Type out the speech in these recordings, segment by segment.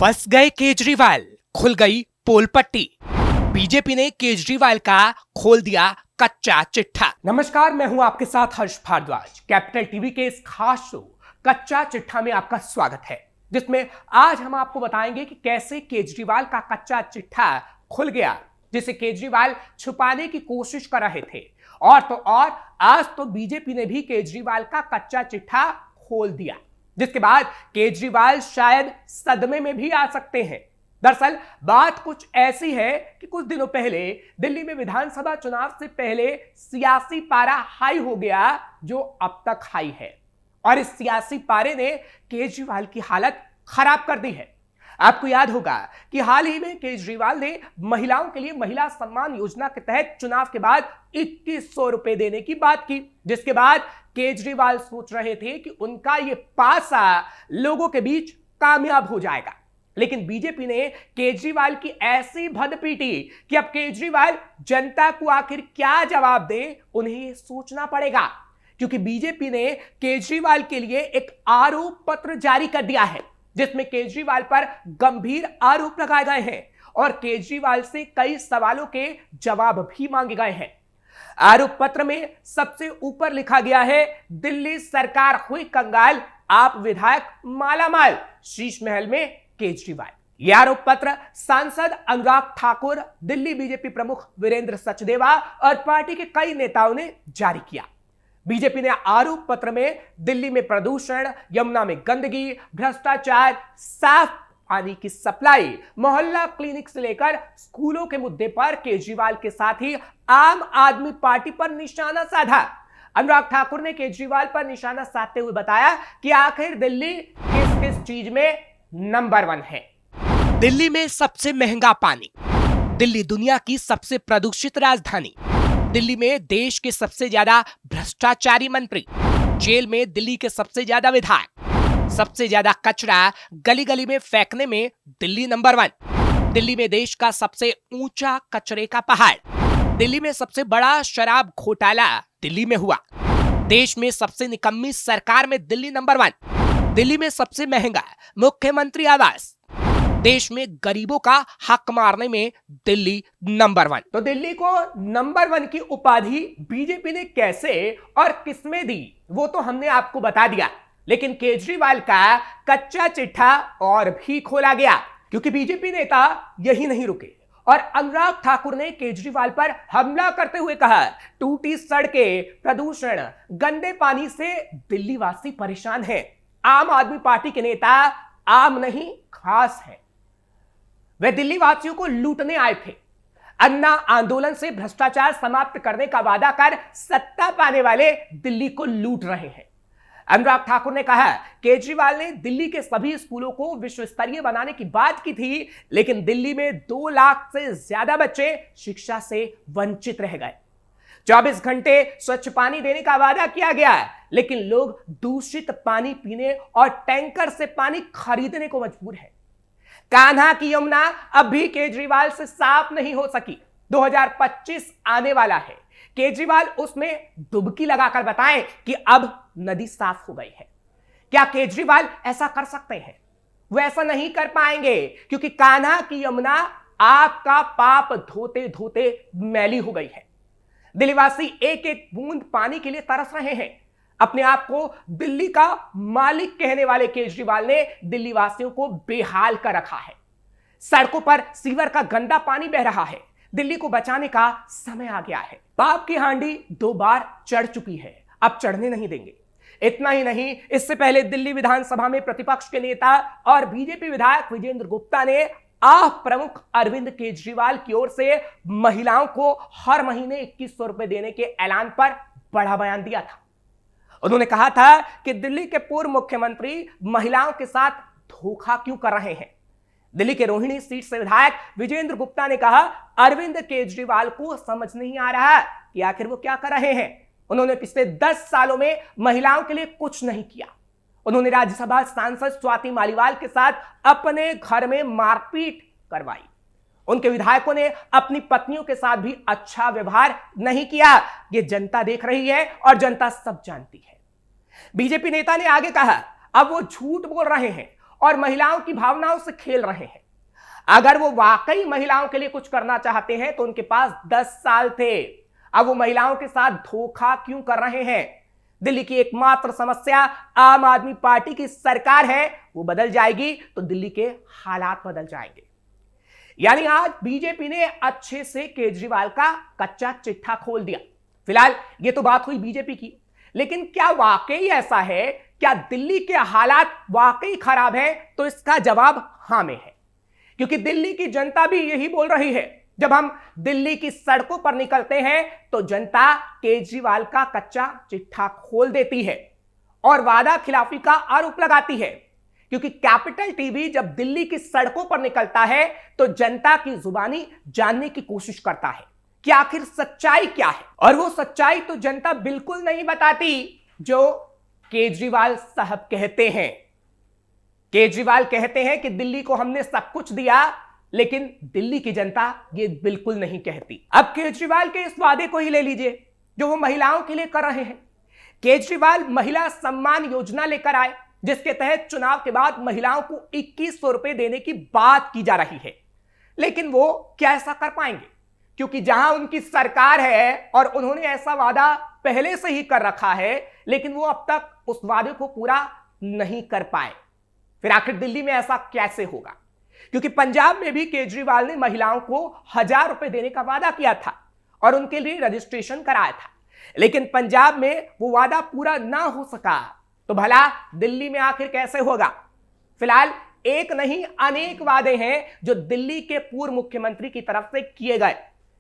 फंस गए केजरीवाल, खुल गई पोल पट्टी। बीजेपी ने केजरीवाल का खोल दिया कच्चा चिट्ठा। नमस्कार, मैं हूं आपके साथ हर्ष भारद्वाज। कैपिटल टीवी के इस खास शो कच्चा चिट्ठा में आपका स्वागत है, जिसमें आज हम आपको बताएंगे कि कैसे केजरीवाल का कच्चा चिट्ठा खुल गया, जिसे केजरीवाल छुपाने की कोशिश कर रहे थे। और तो और आज तो बीजेपी ने भी केजरीवाल का कच्चा चिट्ठा खोल दिया, जिसके बाद केजरीवाल शायद सदमे में भी आ सकते हैं। दरअसल बात कुछ ऐसी है कि कुछ दिनों पहले दिल्ली में विधानसभा चुनाव से पहले सियासी पारा हाई हो गया, जो अब तक हाई है। और इस सियासी पारे ने केजरीवाल की हालत खराब कर दी है। आपको याद होगा कि हाल ही में केजरीवाल ने महिलाओं के लिए महिला सम्मान योजना के तहत चुनाव के बाद 2100 रुपए देने की बात की, जिसके बाद केजरीवाल सोच रहे थे कि उनका यह पासा लोगों के बीच कामयाब हो जाएगा। लेकिन बीजेपी ने केजरीवाल की ऐसी भद पीटी कि अब केजरीवाल जनता को आखिर क्या जवाब दें, उन्हें यह सोचना पड़ेगा। क्योंकि बीजेपी ने केजरीवाल के लिए एक आरोप पत्र जारी कर दिया है, जिसमें केजरीवाल पर गंभीर आरोप लगाए गए हैं और केजरीवाल से कई सवालों के जवाब भी मांगे गए हैं। आरोप पत्र में सबसे ऊपर लिखा गया है, दिल्ली सरकार हुई कंगाल, आप विधायक मालामाल, शीश महल में केजरीवाल। यह आरोप पत्र सांसद अनुराग ठाकुर, दिल्ली बीजेपी प्रमुख वीरेंद्र सचदेवा और पार्टी के कई नेताओं ने जारी किया। बीजेपी ने आरोप पत्र में दिल्ली में प्रदूषण, यमुना में गंदगी, भ्रष्टाचार, साफ पानी की सप्लाई, मोहल्ला क्लिनिक से लेकर स्कूलों के मुद्दे पर केजरीवाल के साथ ही आम आदमी पार्टी पर निशाना साधा। अनुराग ठाकुर ने केजरीवाल पर निशाना साधते हुए बताया कि आखिर दिल्ली किस किस चीज में नंबर 1 है। दिल्ली में सबसे महंगा पानी, दिल्ली दुनिया की सबसे प्रदूषित राजधानी, दिल्ली में देश के सबसे ज्यादा भ्रष्टाचारी मंत्री, जेल में दिल्ली के सबसे ज्यादा विधायक, सबसे ज्यादा कचरा गली गली में फेंकने में दिल्ली नंबर 1, दिल्ली में देश का सबसे ऊंचा कचरे का पहाड़, दिल्ली में सबसे बड़ा शराब घोटाला दिल्ली में हुआ, देश में सबसे निकम्मी सरकार में दिल्ली नंबर 1, दिल्ली में सबसे महंगा मुख्यमंत्री आवास, देश में गरीबों का हक मारने में दिल्ली नंबर 1। तो दिल्ली को नंबर 1 की उपाधि बीजेपी ने कैसे और किसमें दी, वो तो हमने आपको बता दिया। लेकिन केजरीवाल का कच्चा चिट्ठा और भी खोला गया, क्योंकि बीजेपी नेता यही नहीं रुके और अनुराग ठाकुर ने केजरीवाल पर हमला करते हुए कहा, टूटी सड़कें, प्रदूषण, गंदे पानी से दिल्ली वासी परेशान हैं। आम आदमी पार्टी के नेता आम नहीं खास है, वे दिल्ली वासियों को लूटने आए थे। अन्ना आंदोलन से भ्रष्टाचार समाप्त करने का वादा कर सत्ता पाने वाले दिल्ली को लूट रहे हैं। अनुराग ठाकुर ने कहा, केजरीवाल ने दिल्ली के सभी स्कूलों को विश्व स्तरीय बनाने की बात की थी, लेकिन दिल्ली में 2 लाख से ज्यादा बच्चे शिक्षा से वंचित रह गए। 24 घंटे स्वच्छ पानी देने का वादा किया गया, लेकिन लोग दूषित पानी पीने और टैंकर से पानी खरीदने को मजबूर है। कान्हा की यमुना अब भी केजरीवाल से साफ नहीं हो सकी। 2025 आने वाला है, केजरीवाल उसमें डुबकी लगाकर बताएं कि अब नदी साफ हो गई है। क्या केजरीवाल ऐसा कर सकते हैं? वो ऐसा नहीं कर पाएंगे, क्योंकि कान्हा की यमुना आपका पाप धोते धोते मैली हो गई है। दिल्लीवासी एक एक बूंद पानी के लिए तरस रहे हैं। अपने आप को दिल्ली का मालिक कहने वाले केजरीवाल ने दिल्ली वासियों को बेहाल कर रखा है। सड़कों पर सीवर का गंदा पानी बह रहा है। दिल्ली को बचाने का समय आ गया है। पाप की हांडी 2 बार चढ़ चुकी है, अब चढ़ने नहीं देंगे। इतना ही नहीं, इससे पहले दिल्ली विधानसभा में प्रतिपक्ष के नेता और बीजेपी विधायक विजेंद्र गुप्ता ने आप प्रमुख अरविंद केजरीवाल की ओर से महिलाओं को हर महीने 2100 रुपए देने के ऐलान पर बड़ा बयान दिया था। उन्होंने कहा था कि दिल्ली के पूर्व मुख्यमंत्री महिलाओं के साथ धोखा क्यों कर रहे हैं। दिल्ली के रोहिणी सीट से विधायक विजेंद्र गुप्ता ने कहा, अरविंद केजरीवाल को समझ नहीं आ रहा कि आखिर वो क्या कर रहे हैं। उन्होंने पिछले 10 सालों में महिलाओं के लिए कुछ नहीं किया। उन्होंने राज्यसभा सांसद स्वाति मालीवाल के साथ अपने घर में मारपीट करवाई। उनके विधायकों ने अपनी पत्नियों के साथ भी अच्छा व्यवहार नहीं किया। यह जनता देख रही है और जनता सब जानती है। बीजेपी नेता ने आगे कहा, अब वो झूठ बोल रहे हैं और महिलाओं की भावनाओं से खेल रहे हैं। अगर वो वाकई महिलाओं के लिए कुछ करना चाहते हैं तो उनके पास 10 साल थे। अब वो महिलाओं के साथ धोखा क्यों कर रहे हैं? दिल्ली की एकमात्र समस्या आम आदमी पार्टी की सरकार है, वो बदल जाएगी तो दिल्ली के हालात बदल जाएंगे। यानी आज बीजेपी ने अच्छे से केजरीवाल का कच्चा चिट्ठा खोल दिया। फिलहाल ये तो बात हुई बीजेपी की, लेकिन क्या वाकई ऐसा है? क्या दिल्ली के हालात वाकई खराब है? तो इसका जवाब हाँ में है, क्योंकि दिल्ली की जनता भी यही बोल रही है। जब हम दिल्ली की सड़कों पर निकलते हैं तो जनता केजरीवाल का कच्चा चिट्ठा खोल देती है और वादा खिलाफी का आरोप लगाती है, क्योंकि कैपिटल टीवी जब दिल्ली की सड़कों पर निकलता है तो जनता की जुबानी जानने की कोशिश करता है कि आखिर सच्चाई क्या है। और वो सच्चाई तो जनता बिल्कुल नहीं बताती जो केजरीवाल साहब कहते हैं। केजरीवाल कहते हैं कि दिल्ली को हमने सब कुछ दिया, लेकिन दिल्ली की जनता ये बिल्कुल नहीं कहती। अब केजरीवाल के इस वादे को ही ले लीजिए जो वो महिलाओं के लिए कर रहे हैं। केजरीवाल महिला सम्मान योजना लेकर आए, जिसके तहत चुनाव के बाद महिलाओं को 2100 रुपए देने की बात की जा रही है। लेकिन वो क्या ऐसा कर पाएंगे? क्योंकि जहां उनकी सरकार है और उन्होंने ऐसा वादा पहले से ही कर रखा है, लेकिन वो अब तक उस वादे को पूरा नहीं कर पाए। फिर आखिर दिल्ली में ऐसा कैसे होगा? क्योंकि पंजाब में भी केजरीवाल ने महिलाओं को 1000 रुपए देने का वादा किया था और उनके लिए रजिस्ट्रेशन कराया था, लेकिन पंजाब में वो वादा पूरा ना हो सका। तो भला दिल्ली में आखिर कैसे होगा? फिलहाल एक नहीं अनेक वादे हैं जो दिल्ली के पूर्व मुख्यमंत्री की तरफ से किए गए,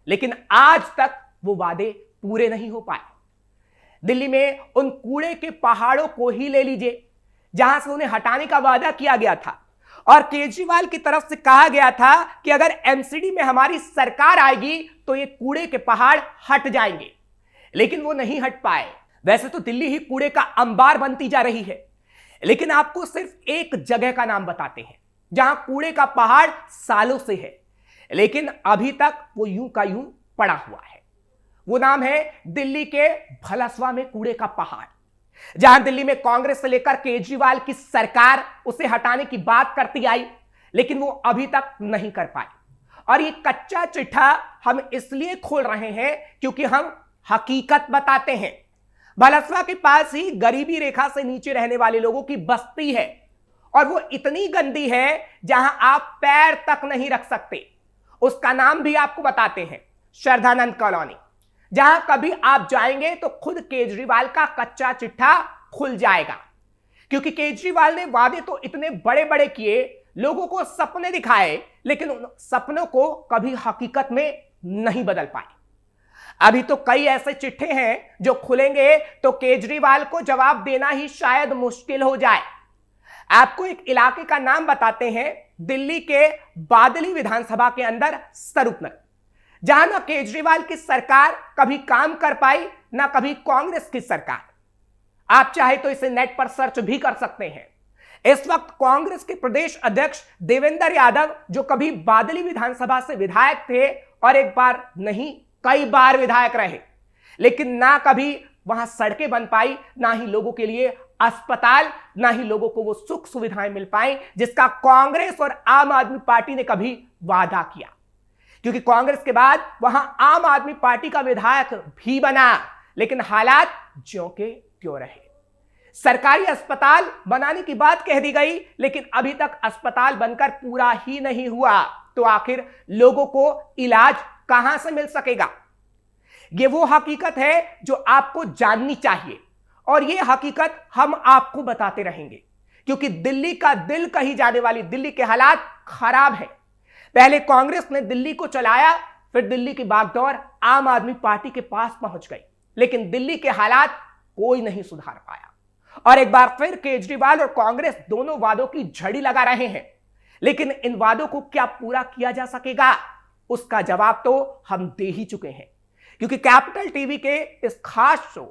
लेकिन आज तक वो वादे पूरे नहीं हो पाए। दिल्ली में उन कूड़े के पहाड़ों को ही ले लीजिए जहां से उन्हें हटाने का वादा किया गया था और केजरीवाल की तरफ से कहा गया था कि अगर एमसीडी में हमारी सरकार आएगी तो ये कूड़े के पहाड़ हट जाएंगे, लेकिन वो नहीं हट पाए। वैसे तो दिल्ली ही कूड़े का अंबार बनती जा रही है, लेकिन आपको सिर्फ एक जगह का नाम बताते हैं जहां कूड़े का पहाड़ सालों से है, लेकिन अभी तक वो यूं का यूं पड़ा हुआ है। वो नाम है दिल्ली के भलसवा में कूड़े का पहाड़, जहां दिल्ली में कांग्रेस से लेकर केजरीवाल की सरकार उसे हटाने की बात करती आई, लेकिन वो अभी तक नहीं कर पाए। और ये कच्चा चिट्ठा हम इसलिए खोल रहे हैं क्योंकि हम हकीकत बताते हैं। भलसवा के पास ही गरीबी रेखा से नीचे रहने वाले लोगों की बस्ती है और वो इतनी गंदी है जहां आप पैर तक नहीं रख सकते। उसका नाम भी आपको बताते हैं, श्रद्धानंद कॉलोनी, जहां कभी आप जाएंगे तो खुद केजरीवाल का कच्चा चिट्ठा खुल जाएगा। क्योंकि केजरीवाल ने वादे तो इतने बड़े बड़े किए, लोगों को सपने दिखाए, लेकिन उन सपनों को कभी हकीकत में नहीं बदल पाए। अभी तो कई ऐसे चिट्ठे हैं जो खुलेंगे तो केजरीवाल को जवाब देना ही शायद मुश्किल हो जाए। आपको एक इलाके का नाम बताते हैं, दिल्ली के बादली विधानसभा के अंदर स्वरूपनगर, जहां ना केजरीवाल की सरकार कभी काम कर पाई, ना कभी कांग्रेस की सरकार। आप चाहे तो इसे नेट पर सर्च भी कर सकते हैं। इस वक्त कांग्रेस के प्रदेश अध्यक्ष देवेंद्र यादव, जो कभी बादली विधानसभा से विधायक थे और एक बार नहीं कई बार विधायक रहे, लेकिन ना कभी वहां सड़कें बन पाई, ना ही लोगों के लिए अस्पताल, ना ही लोगों को वो सुख सुविधाएं मिल पाई जिसका कांग्रेस और आम आदमी पार्टी ने कभी वादा किया। क्योंकि कांग्रेस के बाद वहां आम आदमी पार्टी का विधायक भी बना, लेकिन हालात ज्यों के त्यों रहे। सरकारी अस्पताल बनाने की बात कह दी गई, लेकिन अभी तक अस्पताल बनकर पूरा ही नहीं हुआ। तो आखिर लोगों को इलाज कहां से मिल सकेगा? ये वो हकीकत है जो आपको जाननी चाहिए और ये हकीकत हम आपको बताते रहेंगे, क्योंकि दिल्ली का दिल कही जाने वाली दिल्ली के हालात खराब है। पहले कांग्रेस ने दिल्ली को चलाया, फिर दिल्ली की बागडोर आम आदमी पार्टी के पास पहुंच गई, लेकिन दिल्ली के हालात कोई नहीं सुधार पाया। और एक बार फिर केजरीवाल और कांग्रेस दोनों वादों की झड़ी लगा रहे हैं, लेकिन इन वादों को क्या पूरा किया जा सकेगा, उसका जवाब तो हम दे ही चुके हैं। क्योंकि कैपिटल टीवी के इस खास शो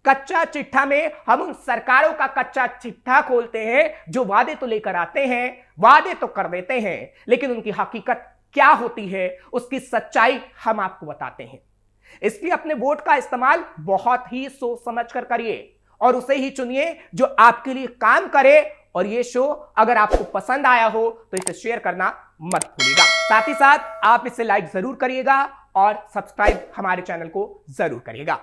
कच्चा चिट्ठा में हम उन सरकारों का कच्चा चिट्ठा खोलते हैं जो वादे तो लेकर आते हैं, वादे तो कर देते हैं, लेकिन उनकी हकीकत क्या होती है, उसकी सच्चाई हम आपको बताते हैं। इसलिए अपने वोट का इस्तेमाल बहुत ही सोच समझ कर करिए और उसे ही चुनिए जो आपके लिए काम करे और ये शो अगर आपको पसंद आया हो तो इसे शेयर करना मत भूलिएगा। साथ ही साथ आप इसे लाइक जरूर करिएगा और सब्सक्राइब हमारे चैनल को जरूर करिएगा।